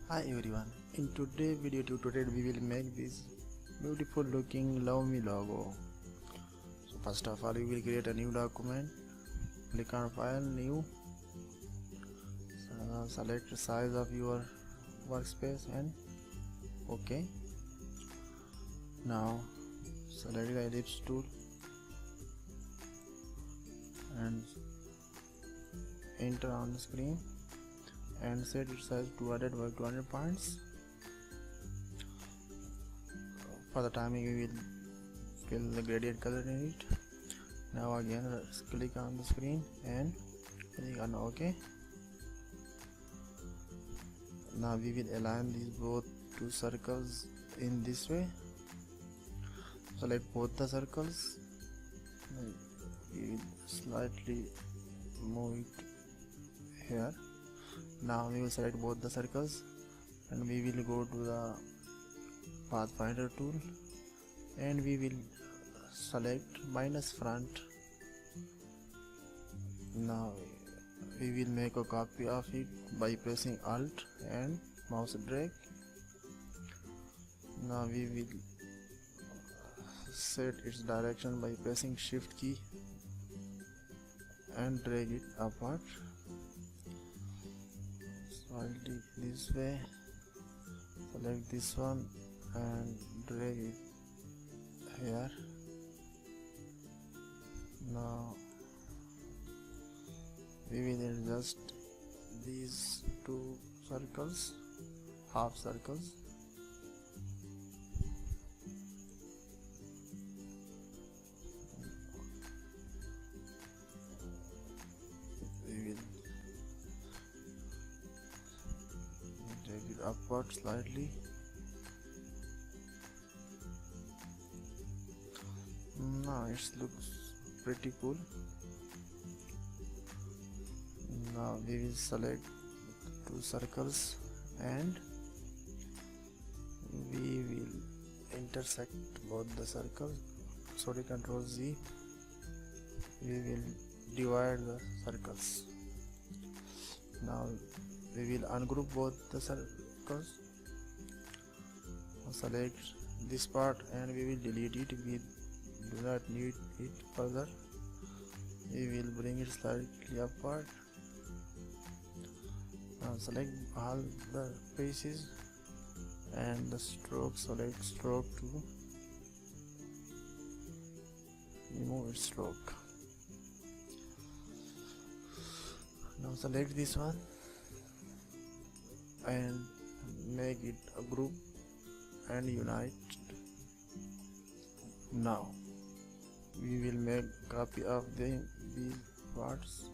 Hi everyone, in today's video tutorial we will make this beautiful looking love me logo. So first of all we will create a new document, click on file, new, select the size of your workspace and OK. Now select the ellipse tool and enter on the screen and set its size 200 by 200 points. For the timing we will fill the gradient color in it. Now again click on the screen and click on OK. Now we will align these both two circles in this way. Select both the circles. We will slightly move it here. Now we will select both the circles and we will go to the pathfinder tool and we will select minus front. Now we will make a copy of it by pressing Alt and mouse drag. Now we will set its direction by pressing Shift key and drag it upward. Slightly this way, select this one and drag it here. Now we will adjust these two circles, half circles. We will take it upward slightly. Now it looks pretty cool. Now we will select two circles and we will intersect both the circles. Sorry, Ctrl Z. We will divide the circles. Now we will ungroup both the circles. Select this part and we will delete it. We do not need it further. We will bring it slightly upward. Now select all the faces and the stroke. Select stroke to remove its stroke. Now select this one and make it a group and unite. Now we will make a copy of these parts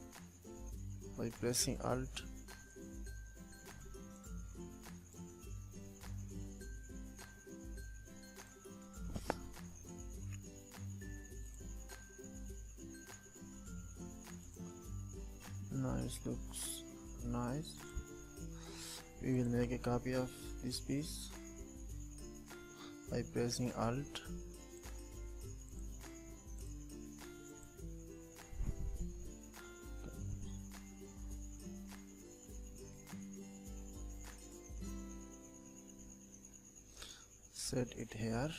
by pressing Alt Now it looks nice. We will make a copy of this piece by pressing Alt set it here.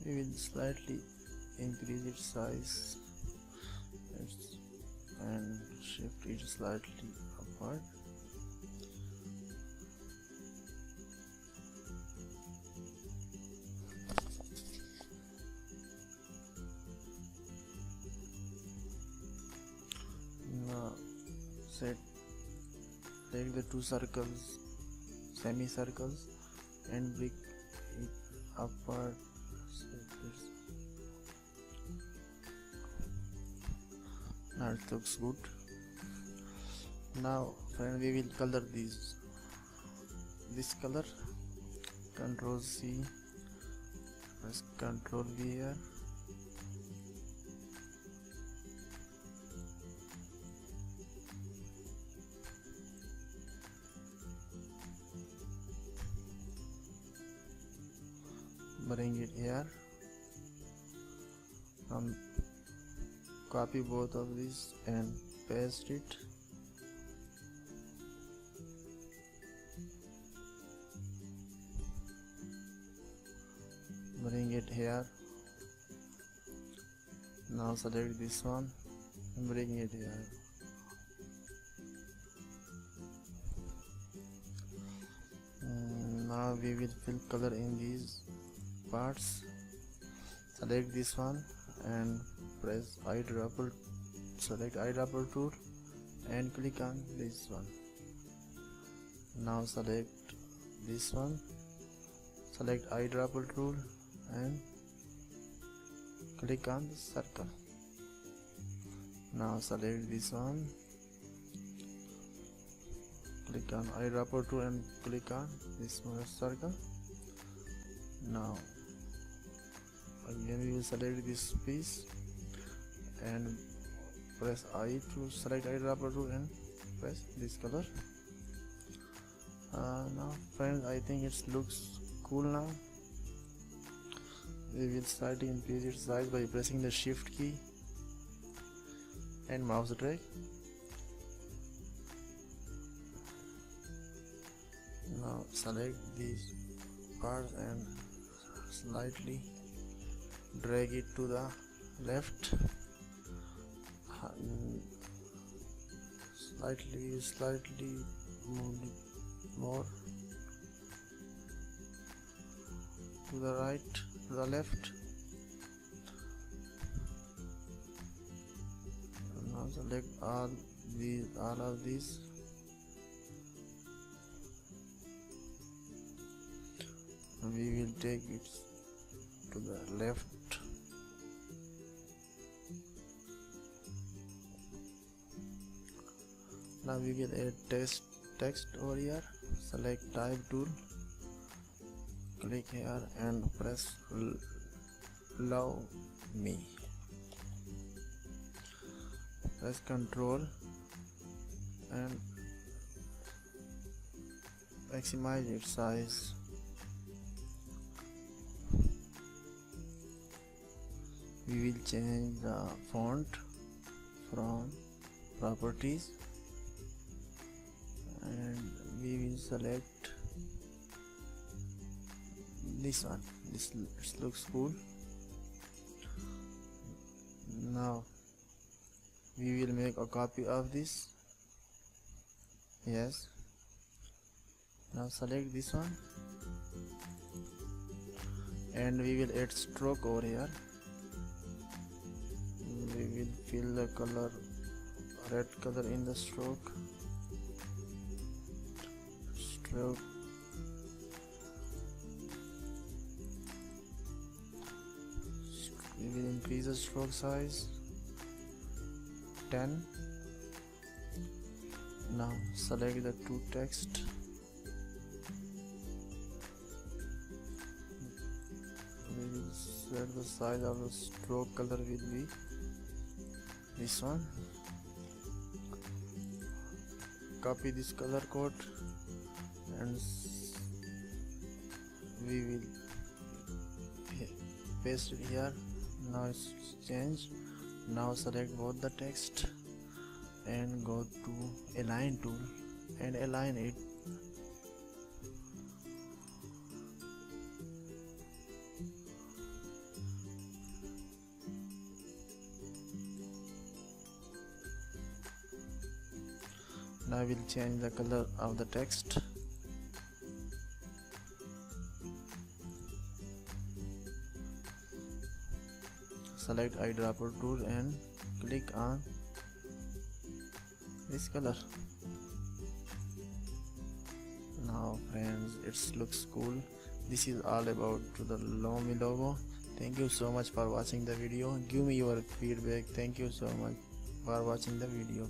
We will slightly increase its size and shift it slightly upward. Now take the two circles, semicircles, and bring it upward. Now it looks good. Now friend, we will color this color. Ctrl C, press Ctrl V here. Bring it here. copy both of these and paste it. Bring it here. Now select this one, bring it here. Now we will fill color in these parts. Select this one and press eyedropper. Select eyedropper tool and click on this one. Now select this one. Select eyedropper tool and click on the circle. Now select this one. Click on eyedropper tool and click on this circle. Now again we will select this piece and press I to select eyedropper tool and press this color. Now friends, I think it looks cool now. We will slightly increase its size by pressing the shift key and mouse drag. Now select these parts and slightly drag it to the left. Slightly move it more to the right, to the left. Now select all of these. We will take it to the left. Now we will add text over here. Select type tool, click here and press love me. Press Ctrl and maximize its size. We will change the font from properties and we will select this one. This looks cool. Now we will make a copy of this. Yes. Now select this one and we will add stroke over here. We will fill the color, red color in the stroke. We will increase the stroke size 10. Now select the two text. We will set the size of the stroke color will be this one. Copy this color code and we will paste it here. Now it's changed. Now select both the text and go to align tool and align it. Now I will change the color of the text. Select eyedropper tool and click on this color. Now friends, it looks cool. This is all about the Lomi logo. Thank you so much for watching the video. Give me your feedback. Thank you so much for watching the video.